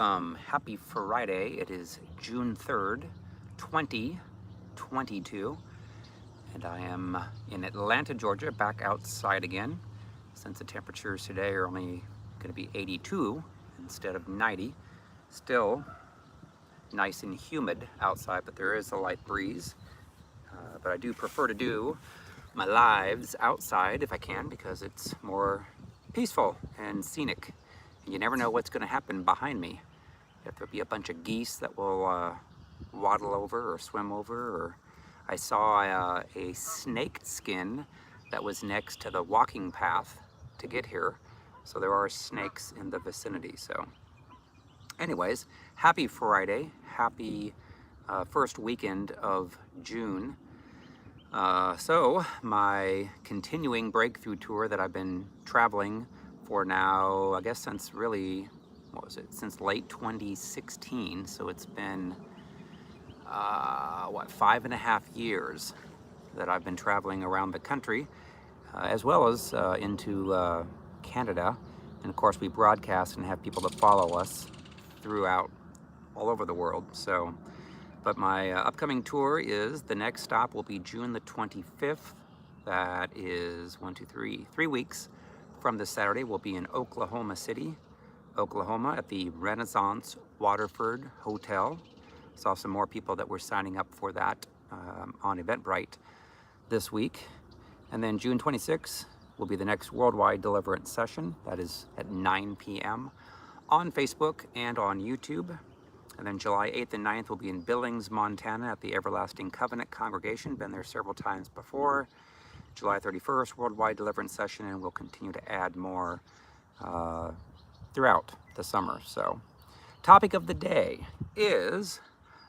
Happy Friday. It is June 3rd, 2022, and I am in Atlanta, Georgia, back outside again, since the temperatures today are only going to be 82 instead of 90. Still nice and humid outside, but there is a light breeze. But I do prefer to do my lives outside if I can, because it's more peaceful and scenic. And you never know what's going to happen behind me. If there'll be a bunch of geese that will waddle over or swim over, or I saw a snake skin that was next to the walking path to get here. So there are snakes in the vicinity. So anyways, happy Friday. Happy first weekend of June. So my continuing breakthrough tour that I've been traveling for now, I guess since really, since late 2016. So it's been, 5.5 years that I've been traveling around the country, as well as into Canada. And of course we broadcast and have people that follow us throughout all over the world. So, but my upcoming tour is, the next stop will be June the 25th. That is 3 weeks from this Saturday. We'll be in Oklahoma City, Oklahoma, at the Renaissance Waterford Hotel. Saw some more people that were signing up for that on Eventbrite this week. And then June 26th will be the next Worldwide Deliverance session. That is at 9 p.m. on Facebook and on YouTube. And then July 8th and 9th will be in Billings, Montana at the Everlasting Covenant Congregation. Been there several times before. July 31st, Worldwide Deliverance session, and we'll continue to add more throughout the summer. So, topic of the day is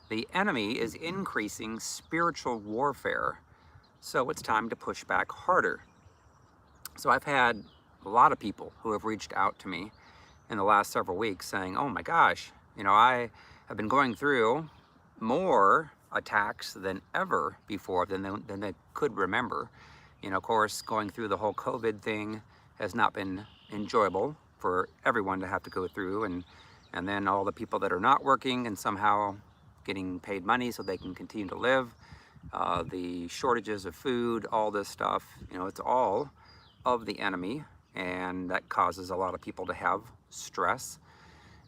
the enemy is increasing spiritual warfare, so it's time to push back harder. So I've had a lot of people who have reached out to me in the last several weeks saying, oh my gosh, I have been going through more attacks than ever before, than they could remember. Of course, going through the whole COVID thing has not been enjoyable for everyone to have to go through, and then all the people that are not working and somehow getting paid money so they can continue to live, the shortages of food, all this stuff, it's all of the enemy, and that causes a lot of people to have stress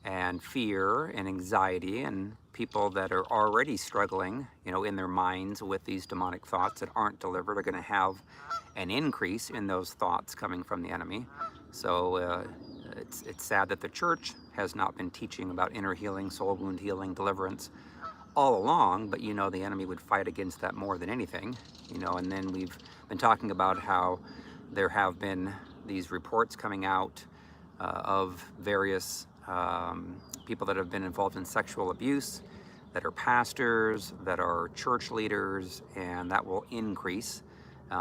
and fear and anxiety, and people that are already struggling, in their minds with these demonic thoughts that aren't delivered are going to have an increase in those thoughts coming from the enemy. So it's sad that the church has not been teaching about inner healing, soul wound healing, deliverance all along, but the enemy would fight against that more than anything, and then we've been talking about how there have been these reports coming out of various people that have been involved in sexual abuse, that are pastors, that are church leaders, and that will increase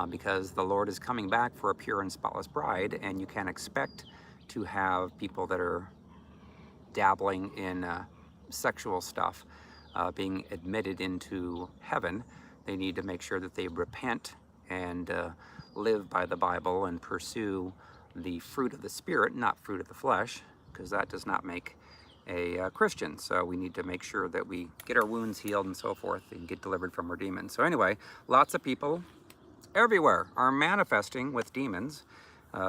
because the Lord is coming back for a pure and spotless bride, and you can't expect to have people that are dabbling in sexual stuff being admitted into heaven. They need to make sure that they repent and live by the Bible and pursue the fruit of the Spirit, not fruit of the flesh, because that does not make a Christian. So we need to make sure that we get our wounds healed and so forth, and get delivered from our demons. So anyway, lots of people everywhere are manifesting with demons.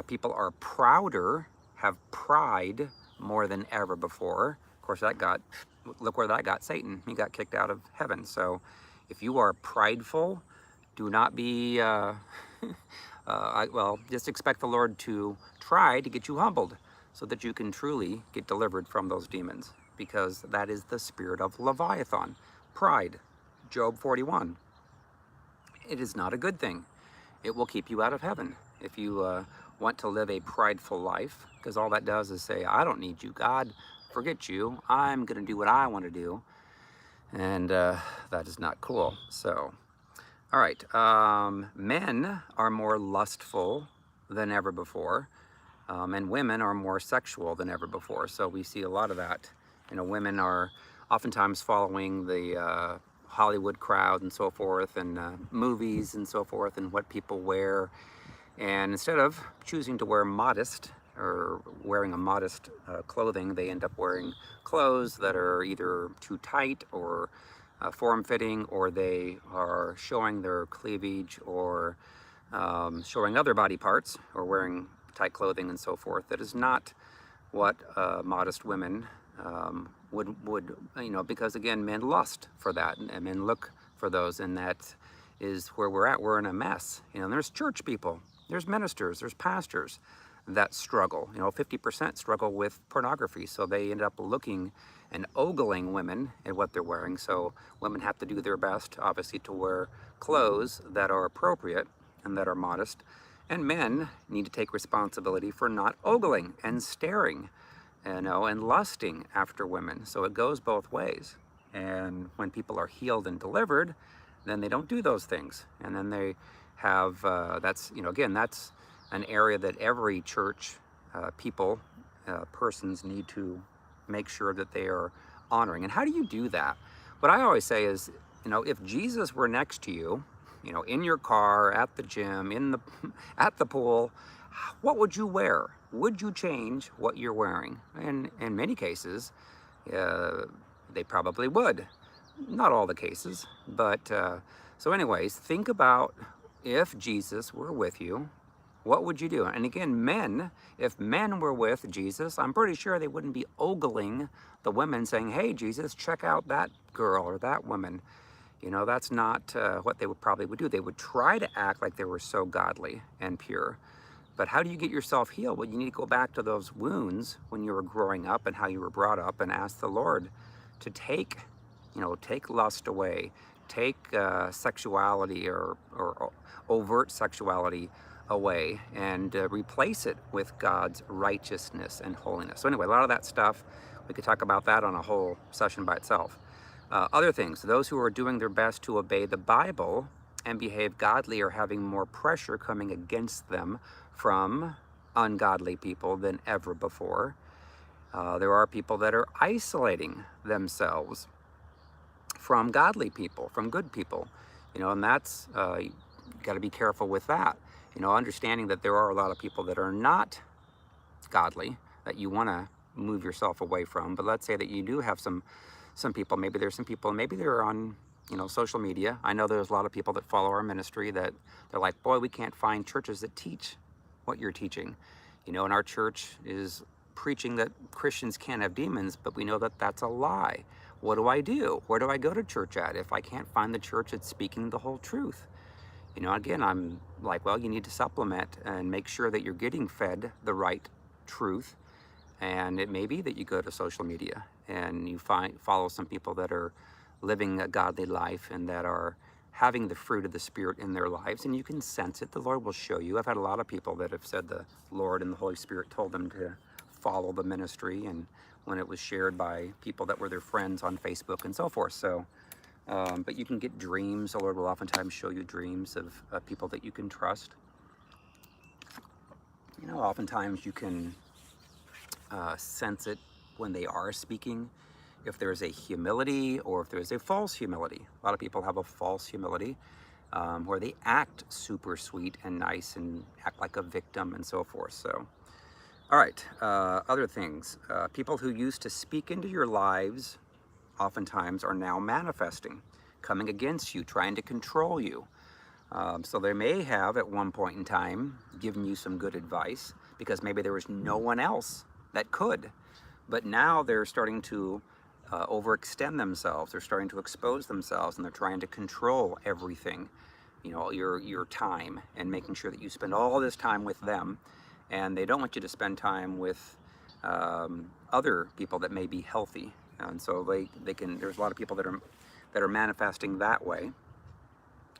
People are prouder, have pride more than ever before. Of course, look where that got Satan. He got kicked out of heaven. So if you are prideful, do not be, just expect the Lord to try to get you humbled so that you can truly get delivered from those demons, because that is the spirit of Leviathan, pride. Job 41. It is not a good thing. It will keep you out of heaven if you want to live a prideful life, because all that does is say, I don't need you, God. Forget you. I'm going to do what I want to do. And that is not cool. So, all right. Men are more lustful than ever before. And women are more sexual than ever before. So we see a lot of that. Women are oftentimes following the Hollywood crowd and so forth, and movies and so forth, and what people wear. And instead of choosing to wear modest are wearing a modest clothing, they end up wearing clothes that are either too tight or form-fitting, or they are showing their cleavage, or showing other body parts, or wearing tight clothing and so forth. That is not what modest women would, you know, because again, men lust for that, and men look for those, and that is where we're at. We're in a mess. You know, there's church people, there's ministers, there's pastors that struggle. You know, 50% struggle with pornography, so they end up looking and ogling women at what they're wearing. So women have to do their best, obviously, to wear clothes that are appropriate and that are modest. And men need to take responsibility for not ogling and staring, you know, and lusting after women. So it goes both ways. And when people are healed and delivered, then they don't do those things. And then they have, that's, you know, again, that's an area that every church persons need to make sure that they are honoring. And how do you do that? What I always say is, you know, if Jesus were next to you, you know, in your car, at the gym, at the pool, what would you wear? Would you change what you're wearing? And in many cases, they probably would. Not all the cases, but so anyways, think about if Jesus were with you, what would you do? And again, men, if men were with Jesus, I'm pretty sure they wouldn't be ogling the women saying, hey, Jesus, check out that girl or that woman. You know, that's not what they would probably do. They would try to act like they were so godly and pure. But how do you get yourself healed? Well, you need to go back to those wounds when you were growing up and how you were brought up, and ask the Lord to take, you know, take lust away, take sexuality or overt sexuality away, and replace it with God's righteousness and holiness. So anyway, a lot of that stuff, we could talk about that on a whole session by itself. Other things, those who are doing their best to obey the Bible and behave godly are having more pressure coming against them from ungodly people than ever before. There are people that are isolating themselves from godly people, from good people, you know, and that's, you got to be careful with that. You know, understanding that there are a lot of people that are not godly that you want to move yourself away from. But let's say that you do have some people, maybe there's some people, maybe they're on, you know, social media. I know there's a lot of people that follow our ministry that they're like, boy, we can't find churches that teach what you're teaching. You know, and our church is preaching that Christians can't have demons, but we know that that's a lie. What do I do? Where do I go to church at if I can't find the church that's speaking the whole truth? You know, again, I'm like, well, you need to supplement and make sure that you're getting fed the right truth. And it may be that you go to social media and you follow some people that are living a godly life and that are having the fruit of the Spirit in their lives, and you can sense it. The Lord will show you. I've had a lot of people that have said the Lord and the Holy Spirit told them to follow the ministry, and when it was shared by people that were their friends on Facebook and so forth. So, but you can get dreams. The Lord will oftentimes show you dreams of people that you can trust. You know, oftentimes you can sense it when they are speaking, if there's a humility or if there's a false humility. A lot of people have a false humility where they act super sweet and nice and act like a victim and so forth. So, all right, other things. People who used to speak into your lives oftentimes are now manifesting, coming against you, trying to control you. So they may have at one point in time given you some good advice because maybe there was no one else that could. But now they're starting to overextend themselves. They're starting to expose themselves, and they're trying to control everything, you know, your time, and making sure that you spend all this time with them. And they don't want you to spend time with other people that may be healthy. And so they can, there's a lot of people that are manifesting that way.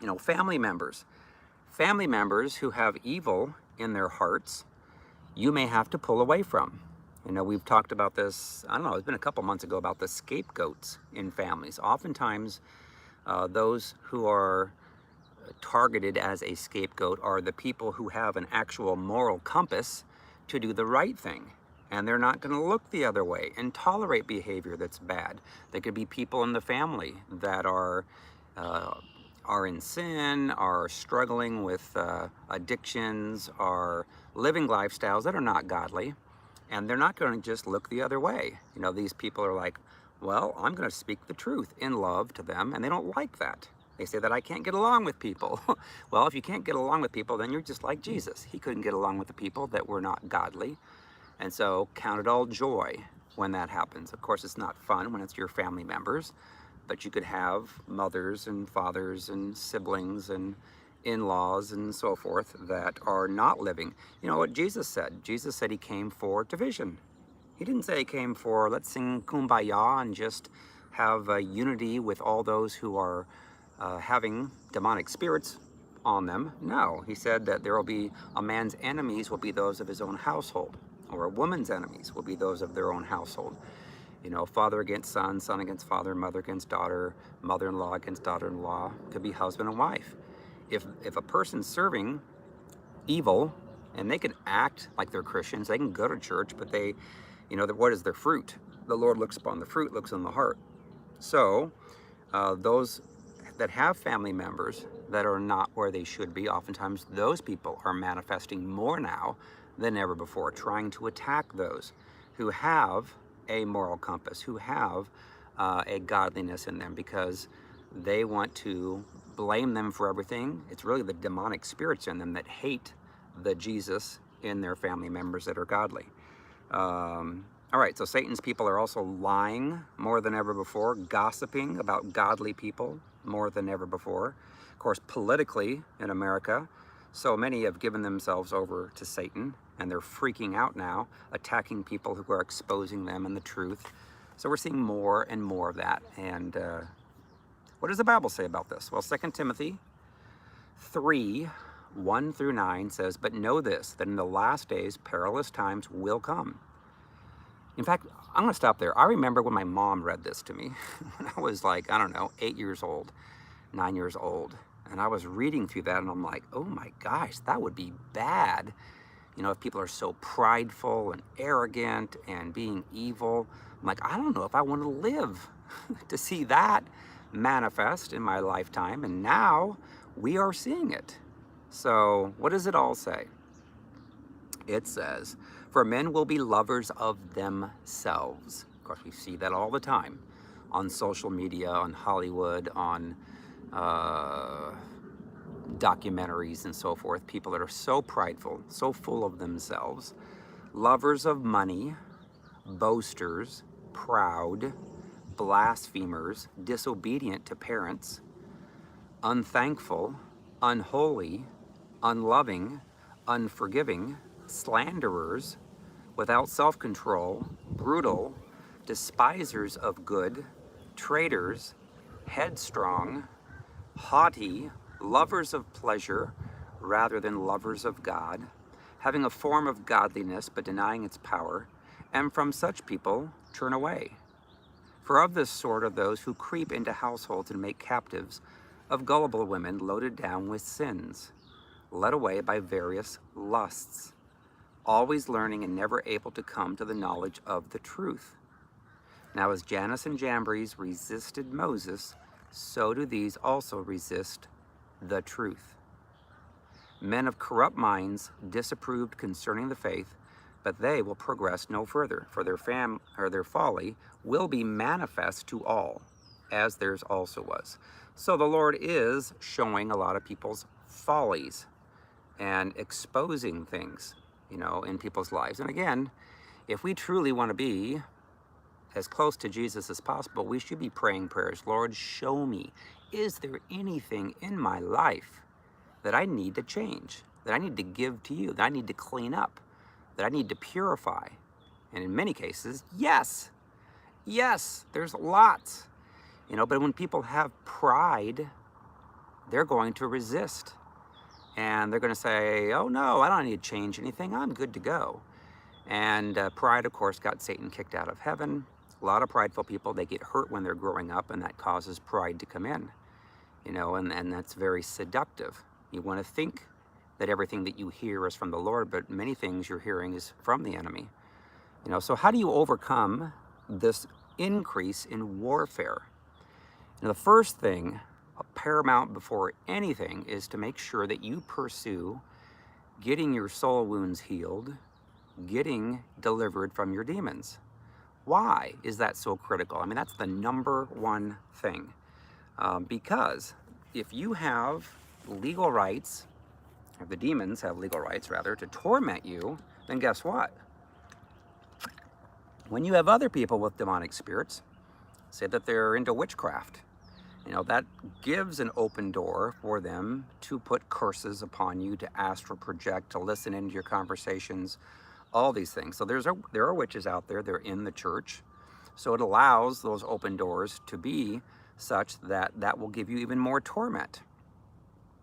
You know, family members who have evil in their hearts, you may have to pull away from. You know, we've talked about this, I don't know, it's been a couple months ago, about the scapegoats in families. Oftentimes, those who are targeted as a scapegoat are the people who have an actual moral compass to do the right thing. And they're not going to look the other way and tolerate behavior that's bad. There could be people in the family that are in sin, are struggling with addictions, are living lifestyles that are not godly, and they're not going to just look the other way. You know, these people are like, well, I'm going to speak the truth in love to them, and they don't like that. They say that I can't get along with people. Well, if you can't get along with people, then you're just like Jesus. He couldn't get along with the people that were not godly. And so count it all joy when that happens. Of course, it's not fun when it's your family members, but you could have mothers and fathers and siblings and in-laws and so forth that are not living. You know what Jesus said? Jesus said he came for division. He didn't say he came for, let's sing Kumbaya and just have unity with all those who are having demonic spirits on them. No, he said that there will be a man's enemies will be those of his own household, or a woman's enemies will be those of their own household. You know, father against son, son against father, mother against daughter, mother-in-law against daughter-in-law, could be husband and wife. If a person's serving evil, and they can act like they're Christians, they can go to church, but they, you know, what is their fruit? The Lord looks upon the fruit, looks on the heart. So those that have family members that are not where they should be, oftentimes those people are manifesting more now than ever before, trying to attack those who have a moral compass, who have a godliness in them, because they want to blame them for everything. It's really the demonic spirits in them that hate the Jesus in their family members that are godly. All right, so Satan's people are also lying more than ever before, gossiping about godly people more than ever before. Of course, politically in America, so many have given themselves over to Satan, and they're freaking out now, attacking people who are exposing them in the truth. So we're seeing more and more of that. And what does the Bible say about this? Well, 2 Timothy 3:1-9 says, "But know this, that in the last days perilous times will come." In fact, I'm going to stop there. I remember when my mom read this to me when I was like, I don't know, 8 years old, 9 years old. And I was reading through that and I'm like, oh my gosh, that would be bad. You know, if people are so prideful and arrogant and being evil, I'm like, I don't know if I want to live to see that manifest in my lifetime. And now we are seeing it. So what does it all say? It says, "For men will be lovers of themselves." Of course, we see that all the time on social media, on Hollywood, on documentaries and so forth. People that are so prideful, so full of themselves, lovers of money, boasters, proud, blasphemers, disobedient to parents, unthankful, unholy, unloving, unforgiving, slanderers, without self-control, brutal, despisers of good, traitors, headstrong, haughty, lovers of pleasure rather than lovers of God, having a form of godliness but denying its power, and from such people turn away. For of this sort are those who creep into households and make captives of gullible women loaded down with sins, led away by various lusts, always learning and never able to come to the knowledge of the truth. Now as Jannes and Jambres resisted Moses, so do these also resist the truth. Men of corrupt minds disapproved concerning the faith, but they will progress no further, for their folly will be manifest to all, as theirs also was. So the Lord is showing a lot of people's follies and exposing things, you know, in people's lives. And again, if we truly want to be as close to Jesus as possible, we should be praying prayers. Lord, show me, is there anything in my life that I need to change, that I need to give to you, that I need to clean up, that I need to purify? And in many cases, yes, there's lots, you know, but when people have pride, they're going to resist. And they're going to say, oh no, I don't need to change anything, I'm good to go. And pride, of course, got Satan kicked out of heaven. A lot of prideful people, they get hurt when they're growing up, and that causes pride to come in, you know, and that's very seductive. You want to think that everything that you hear is from the Lord, but many things you're hearing is from the enemy. You know, so how do you overcome this increase in warfare? And the first thing, paramount before anything, is to make sure that you pursue getting your soul wounds healed, getting delivered from your demons. Why is that so critical? I mean, that's the number one thing. Because if you have legal rights, or the demons have legal rights rather, to torment you, then guess what? When you have other people with demonic spirits, say that they're into witchcraft, that gives an open door for them to put curses upon you, to astral project, to listen into your conversations, all these things. So there are witches out there, they're in the church. So it allows those open doors to be such that will give you even more torment.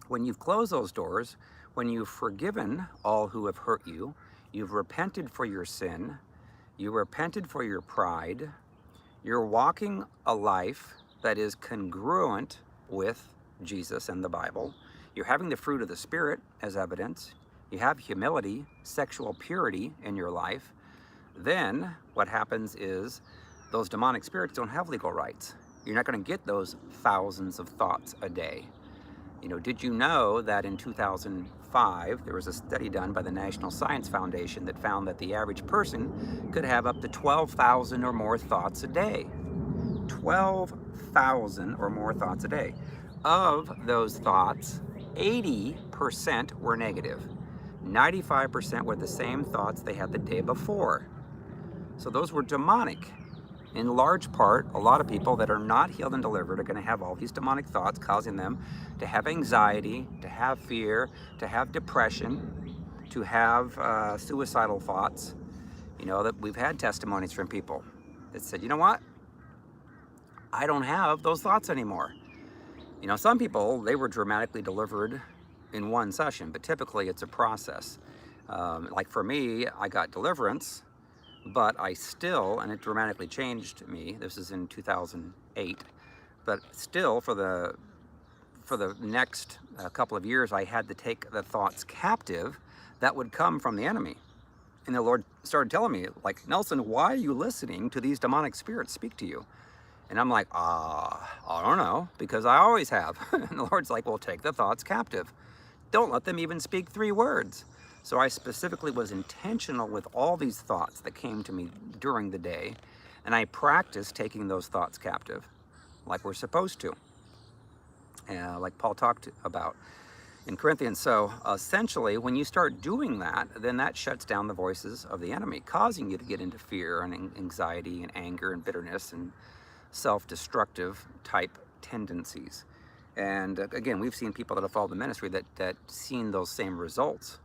When you've closed those doors, when you've forgiven all who have hurt you, you've repented for your sin, you repented for your pride, you're walking a life that is congruent with Jesus and the Bible, you're having the fruit of the Spirit as evidence, you have humility, sexual purity in your life, then what happens is those demonic spirits don't have legal rights. You're not going to get those thousands of thoughts a day. Did you know that in 2005, there was a study done by the National Science Foundation that found that the average person could have up to 12,000 or more thoughts a day? 12,000 or more thoughts a day. Of those thoughts, 80% were negative. 95% were the same thoughts they had the day before. So those were demonic. In large part, a lot of people that are not healed and delivered are going to have all these demonic thoughts causing them to have anxiety, to have fear, to have depression, to have suicidal thoughts. That we've had testimonies from people that said, you know what? I don't have those thoughts anymore. Some people, they were dramatically delivered in one session, but typically it's a process. Like for me, I got deliverance, but I still, and it dramatically changed me, this is in 2008, but still for the next couple of years, I had to take the thoughts captive that would come from the enemy. And the Lord started telling me, like, Nelson, why are you listening to these demonic spirits speak to you? And I'm like, I don't know, because I always have. And the Lord's like, well, take the thoughts captive. Don't let them even speak 3 words. So I specifically was intentional with all these thoughts that came to me during the day, and I practiced taking those thoughts captive, like we're supposed to, like Paul talked about in Corinthians. So essentially, when you start doing that, then that shuts down the voices of the enemy, causing you to get into fear and anxiety and anger and bitterness and self-destructive type tendencies. And again, we've seen people that have followed the ministry that seen those same results.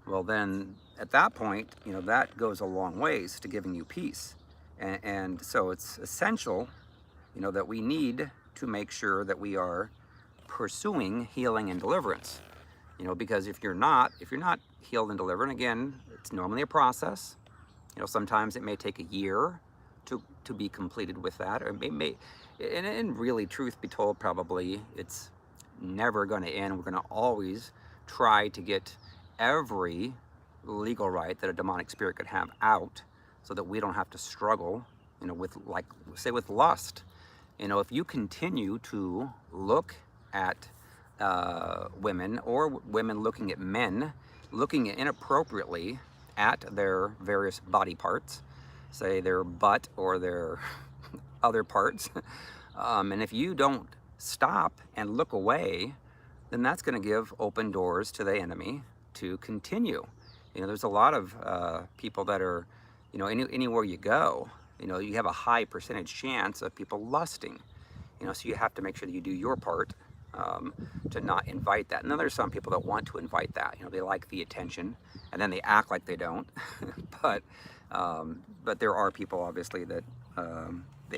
Well, then at that point, that goes a long ways to giving you peace. And so it's essential, that we need to make sure that we are pursuing healing and deliverance. Because if you're not healed and delivered, and again, it's normally a process. Sometimes it may take a year to be completed with that, or it may, and really, truth be told, probably it's never going to end. We're going to always try to get every legal right that a demonic spirit could have out, so that we don't have to struggle, with, like, say, with lust. If you continue to look at women, or women looking at men, looking inappropriately at their various body parts, say their butt or their other parts, and if you don't stop and look away, then that's going to give open doors to the enemy to continue. There's a lot of people that are, anywhere you go, you have a high percentage chance of people lusting. So you have to make sure that you do your part to not invite that. And then there's some people that want to invite that. They like the attention, and then they act like they don't. but there are people, obviously, that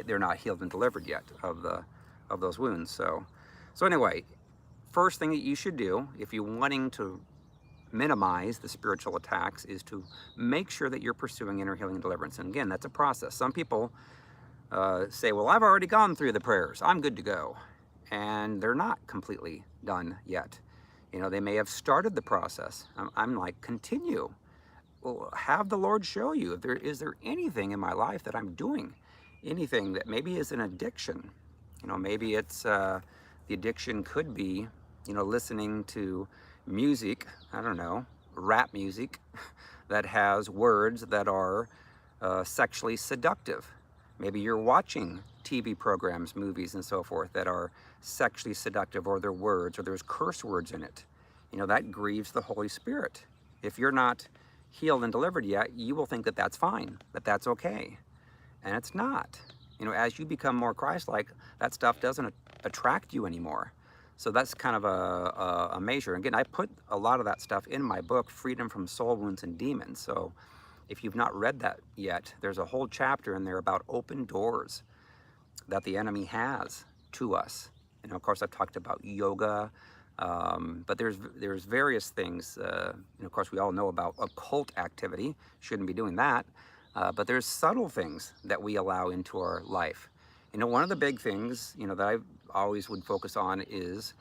they're not healed and delivered yet of those wounds. So anyway, first thing that you should do if you're wanting to minimize the spiritual attacks is to make sure that you're pursuing inner healing and deliverance. And again, that's a process. Some people say, well, I've already gone through the prayers, I'm good to go. And they're not completely done yet. They may have started the process. I'm like, continue. Well, have the Lord show you if is there anything in my life that I'm doing, anything that maybe is an addiction. Maybe it's the addiction could be, listening to music, I don't know, rap music that has words that are sexually seductive. Maybe you're watching TV programs, movies, and so forth that are sexually seductive, or their words, or there's curse words in it. You know, that grieves the Holy Spirit. If you're not healed and delivered yet, you will think that that's fine, that that's okay. And it's not. You know, as you become more Christ-like, that stuff doesn't attract you anymore. So that's kind of a measure. Again, I put a lot of that stuff in my book, Freedom from Soul Wounds and Demons. So if you've not read that yet, there's a whole chapter in there about open doors that the enemy has to us. You know, of course, I've talked about yoga, but there's various things. You know, of course, we all know about occult activity. Shouldn't be doing that. But there's subtle things that we allow into our life. You know, one of the big things, you know, that I always would focus on is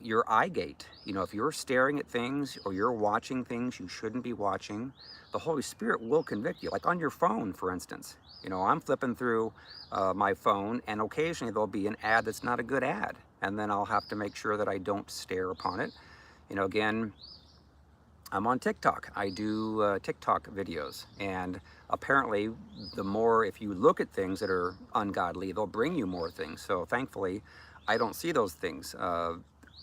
your eye gate. You know, if you're staring at things or you're watching things you shouldn't be watching, the Holy Spirit will convict you. Like on your phone, for instance. You know, I'm flipping through my phone, and occasionally there'll be an ad that's not a good ad. And then I'll have to make sure that I don't stare upon it. You know, again, I'm on TikTok. I do TikTok videos, and apparently the more, if you look at things that are ungodly, they'll bring you more things. So thankfully, I don't see those things.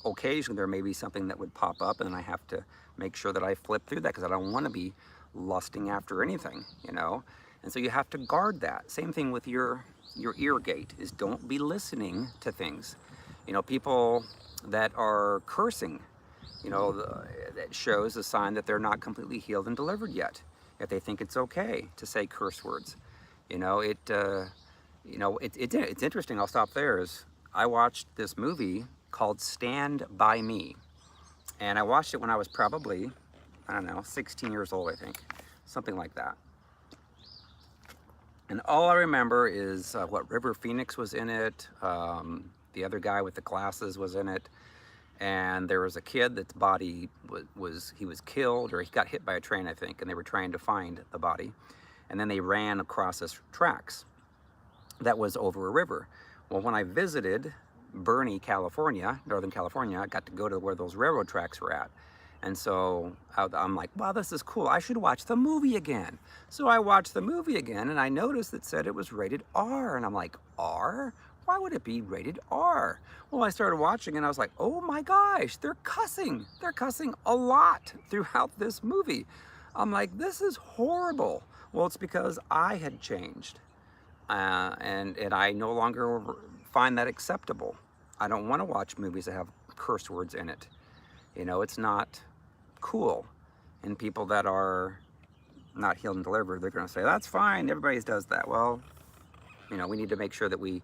Occasionally there may be something that would pop up, and I have to make sure that I flip through that, because I don't want to be lusting after anything, you know. And so you have to guard that. Same thing with your ear gate, is don't be listening to things. You know, people that are cursing, you know, that shows a sign that they're not completely healed and delivered yet. If they think it's okay to say curse words, you know, it's interesting. I'll stop there. Is I watched this movie called Stand By Me, and I watched it when I was probably, I don't know, 16 years old, I think, something like that. And all I remember is what River Phoenix was in it. The other guy with the glasses was in it. And there was a kid that's body was killed, or he got hit by a train, I think, and they were trying to find the body. And then they ran across this tracks that was over a river. Well, when I visited Bernie, California, Northern California, I got to go to where those railroad tracks were at. And so I'm like, wow, this is cool. I should watch the movie again. So I watched the movie again, and I noticed it said it was rated R. And I'm like, R? Why would it be rated R? Well, I started watching, and I was like, oh my gosh, they're cussing. They're cussing a lot throughout this movie. I'm like, this is horrible. Well, it's because I had changed. And I no longer find that acceptable. I don't want to watch movies that have curse words in it. You know, it's not cool. And people that are not healed and delivered, they're going to say, that's fine, everybody does that. Well, you know, we need to make sure that we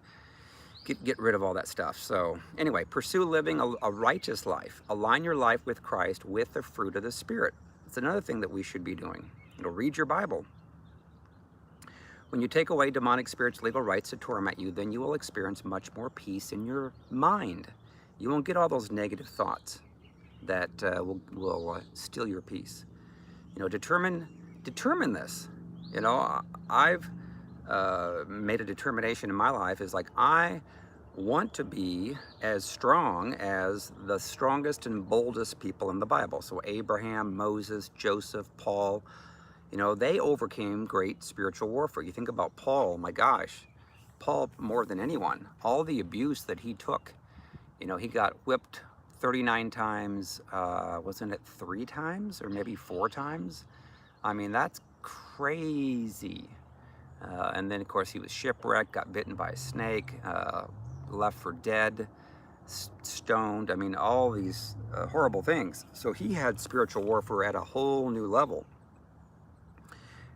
get rid of all that stuff. So anyway, pursue living a righteous life. Align your life with Christ with the fruit of the Spirit. It's another thing that we should be doing. You know, read your Bible. When you take away demonic spirits' legal rights to torment you, then you will experience much more peace in your mind. You won't get all those negative thoughts that will steal your peace. You know, determine this. You know, I've made a determination in my life, is like, I want to be as strong as the strongest and boldest people in the Bible. So Abraham, Moses, Joseph, Paul, you know, they overcame great spiritual warfare. You think about Paul, my gosh, Paul more than anyone, all the abuse that he took. You know, he got whipped 39 times, wasn't it 3 times or maybe 4 times? I mean, that's crazy. And then, of course, he was shipwrecked, got bitten by a snake, left for dead, stoned. I mean, all these horrible things. So he had spiritual warfare at a whole new level.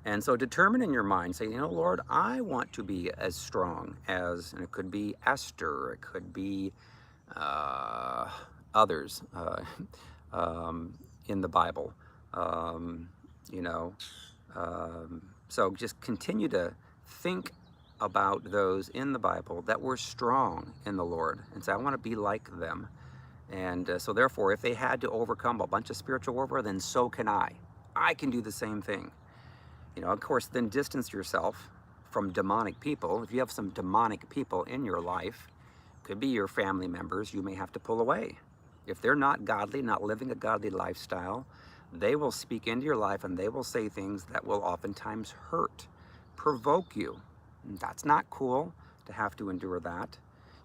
And so determine in your mind, say, you know, Lord, I want to be as strong as, and it could be Esther, it could be others in the Bible, you know. So just continue to think about those in the Bible that were strong in the Lord, and say, I want to be like them. And so therefore, if they had to overcome a bunch of spiritual warfare, then so can I. I can do the same thing. You know, of course, then distance yourself from demonic people. If you have some demonic people in your life, could be your family members, you may have to pull away. If they're not godly, not living a godly lifestyle, they will speak into your life and they will say things that will oftentimes hurt, provoke you. That's not cool to have to endure that.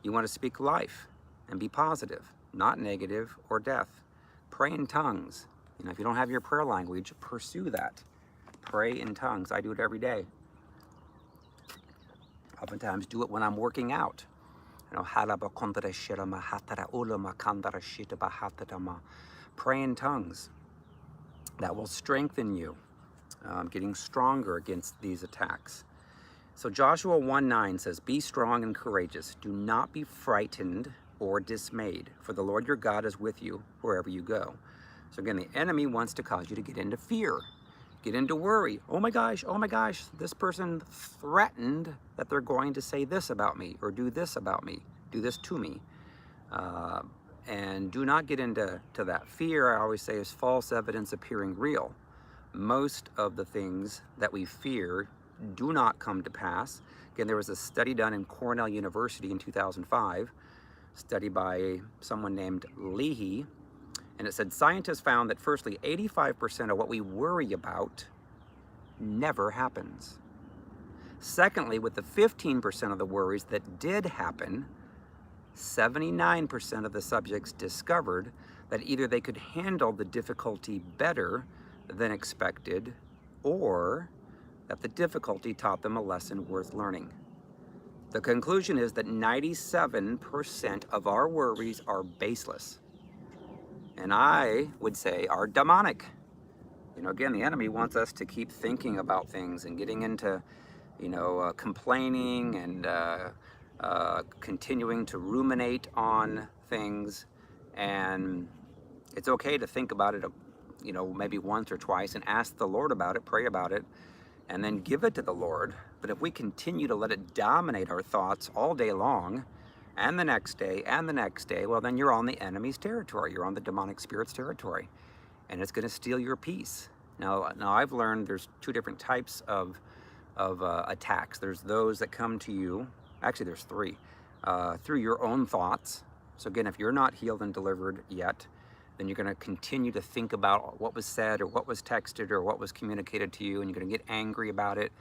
You want to speak life and be positive, not negative or death. Pray in tongues. If you don't have your prayer language, pursue that. Pray in tongues. I do it every day. Oftentimes do it when I'm working out. Pray in tongues. That will strengthen you, getting stronger against these attacks. So Joshua 1:9 says, "Be strong and courageous. Do not be frightened or dismayed, for the Lord your God is with you wherever you go." So again, the enemy wants to cause you to get into fear, get into worry. Oh my gosh, this person threatened that they're going to say this about me or do this about me, do this to me. And do not get into that. Fear, I always say, is false evidence appearing real. Most of the things that we fear do not come to pass. Again, there was a study done in Cornell University in 2005, study by someone named Leahy, and it said scientists found that firstly, 85% of what we worry about never happens. Secondly, with the 15% of the worries that did happen, 79% of the subjects discovered that either they could handle the difficulty better than expected, or that the difficulty taught them a lesson worth learning. The conclusion is that 97% of our worries are baseless, and I would say are demonic. Again, the enemy wants us to keep thinking about things and getting into, complaining and continuing to ruminate on things. And it's okay to think about it, maybe once or twice and ask the Lord about it, pray about it, and then give it to the Lord. But if we continue to let it dominate our thoughts all day long, and the next day, and the next day, well, then you're on the enemy's territory. You're on the demonic spirit's territory, and it's going to steal your peace. Now I've learned there's two different types of attacks. There's those that come to you. Actually, there's three. Through your own thoughts. So again, if you're not healed and delivered yet, then you're going to continue to think about what was said or what was texted or what was communicated to you, and you're going to get angry about it,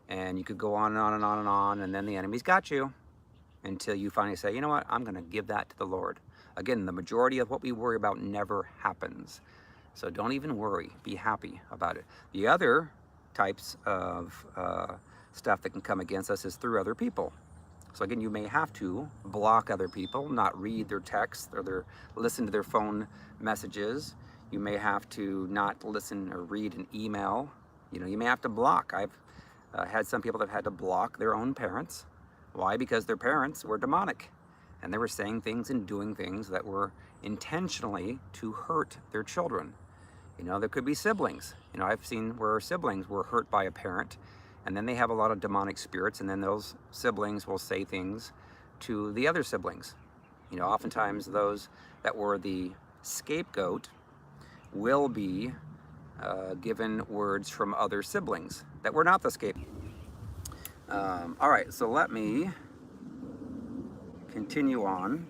and you could go on and on and on and on, and then the enemy's got you until you finally say, you know what, I'm going to give that to the Lord. Again, the majority of what we worry about never happens. So don't even worry. Be happy about it. The other types of stuff that can come against us is through other people. So again, you may have to block other people, not read their texts or listen to their phone messages. You may have to not listen or read an email. You may have to block. I've had some people that have had to block their own parents. Why? Because their parents were demonic, and they were saying things and doing things that were intentionally to hurt their children. There could be siblings. I've seen where siblings were hurt by a parent, and then they have a lot of demonic spirits, and then those siblings will say things to the other siblings. Oftentimes those that were the scapegoat will be given words from other siblings that were not the scapegoat. All right, so let me continue on.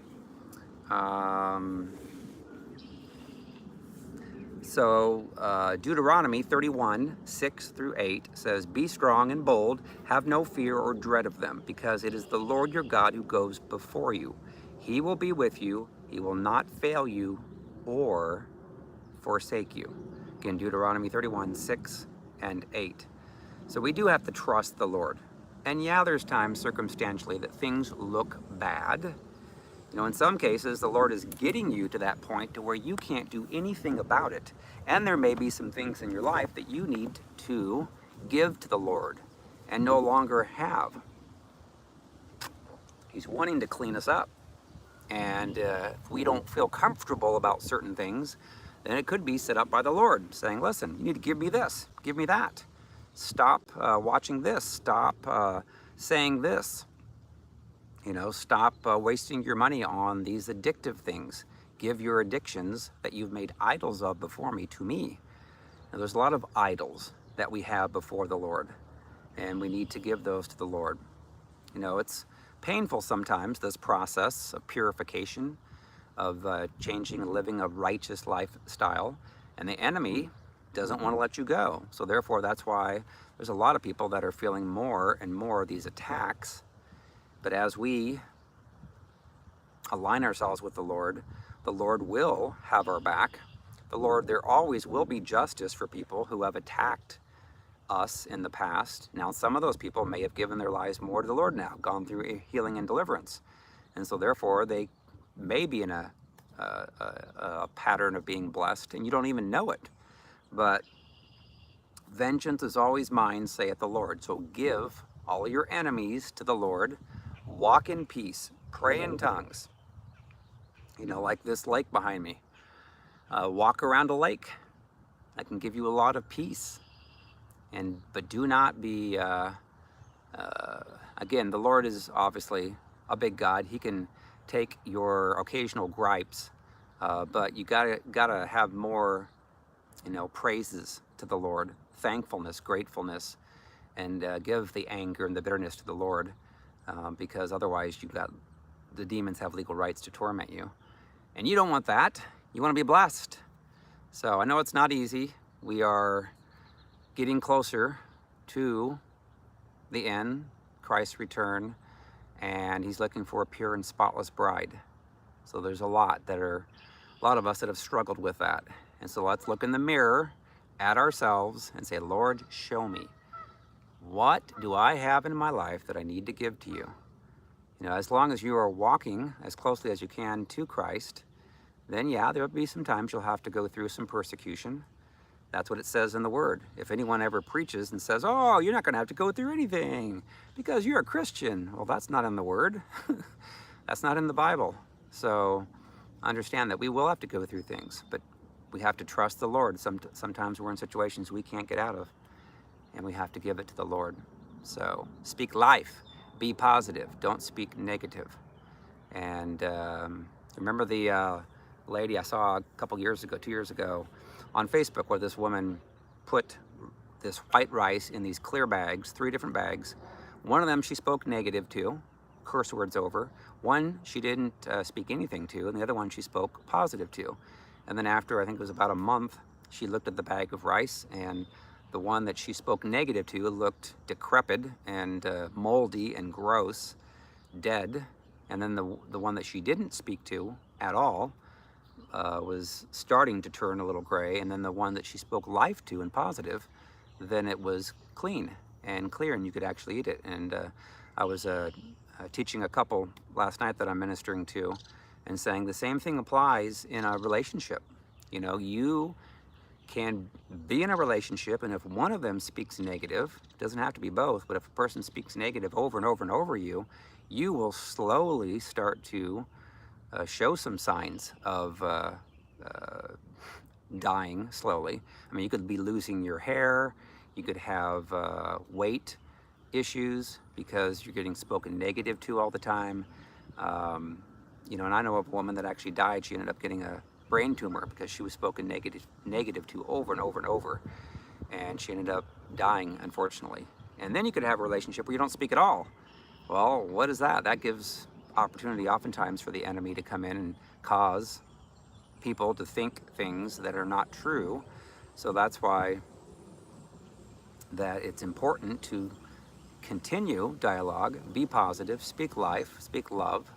Deuteronomy 31:6-8 says, "Be strong and bold, have no fear or dread of them, because it is the Lord your God who goes before you. He will be with you. He will not fail you or forsake you." Again, Deuteronomy 31:6-8. So we do have to trust the Lord. And yeah, there's times circumstantially that things look bad. In some cases, the Lord is getting you to that point to where you can't do anything about it. And there may be some things in your life that you need to give to the Lord and no longer have. He's wanting to clean us up. And if we don't feel comfortable about certain things, then it could be set up by the Lord, saying, listen, you need to give me this, give me that. Stop watching this, stop saying this. Stop wasting your money on these addictive things. Give your addictions that you've made idols of before me to me. Now, there's a lot of idols that we have before the Lord, and we need to give those to the Lord. It's painful sometimes, this process of purification, of changing and living a righteous lifestyle. And the enemy doesn't want to let you go. So therefore, that's why there's a lot of people that are feeling more and more of these attacks. But as we align ourselves with the Lord will have our back. There always will be justice for people who have attacked us in the past. Now, some of those people may have given their lives more to the Lord now, gone through healing and deliverance. And so therefore, they may be in a pattern of being blessed, and you don't even know it. But vengeance is always mine, saith the Lord. So give all your enemies to the Lord. Walk in peace. Pray in tongues. You know, like this lake behind me. Walk around a lake. That can give you a lot of peace. But do not be, again, the Lord is obviously a big God. He can take your occasional gripes, but you gotta have more, praises to the Lord, thankfulness, gratefulness, and give the anger and the bitterness to the Lord, because otherwise the demons have legal rights to torment you. And you don't want that. You want to be blessed. So I know it's not easy. We are getting closer to the end, Christ's return, and he's looking for a pure and spotless bride. So there's a lot of us that have struggled with that. And so let's look in the mirror at ourselves and say, Lord, show me. What do I have in my life that I need to give to you? As long as you are walking as closely as you can to Christ, then yeah, there'll be some times you'll have to go through some persecution. That's what it says in the Word. If anyone ever preaches and says, oh, you're not going to have to go through anything because you're a Christian. Well, that's not in the Word. That's not in the Bible. So understand that we will have to go through things, but we have to trust the Lord. Sometimes we're in situations we can't get out of, and we have to give it to the Lord. So speak life. Be positive. Don't speak negative. And remember the lady I saw a couple years ago, 2 years ago, on Facebook, where this woman put this white rice in these clear bags, 3 different bags. One of them she spoke negative to, curse words over. One she didn't speak anything to, and the other one she spoke positive to. And then after, I think it was about a month, she looked at the bag of rice, and the one that she spoke negative to looked decrepit and moldy and gross, dead. And then the one that she didn't speak to at all was starting to turn a little gray. And then the one that she spoke life to and positive, then it was clean and clear, and you could actually eat it. And I was teaching a couple last night that I'm ministering to, and saying the same thing applies in a relationship. You can be in a relationship, and if one of them speaks negative, it doesn't have to be both, but if a person speaks negative over and over and over you will slowly start to show some signs of dying slowly. I mean, you could be losing your hair, you could have weight issues because you're getting spoken negative to all the time. And I know of a woman that actually died. She ended up getting a brain tumor because she was spoken negative to over and over and over, and she ended up dying, unfortunately. And then you could have a relationship where you don't speak at all. Well, what is that? That gives opportunity oftentimes for the enemy to come in and cause people to think things that are not true. So that's why that it's important to continue dialogue, be positive, speak life, speak love,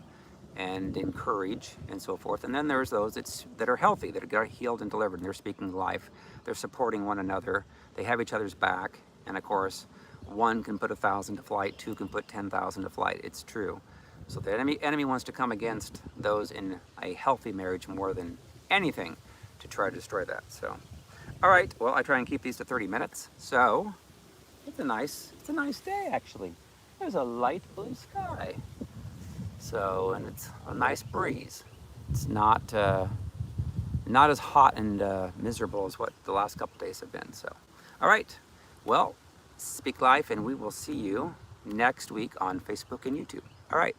and encourage, and so forth. And then there's those that are healthy, that are healed and delivered, and they're speaking life. They're supporting one another. They have each other's back. And of course, one can put 1,000 to flight, 2 can put 10,000 to flight. It's true. So the enemy wants to come against those in a healthy marriage more than anything to try to destroy that. So, all right. Well, I try and keep these to 30 minutes. So it's a nice day, actually. There's a light blue sky. So, and it's a nice breeze. It's not as hot and miserable as what the last couple days have been. So, all right. Well, speak life, and we will see you next week on Facebook and YouTube. All right.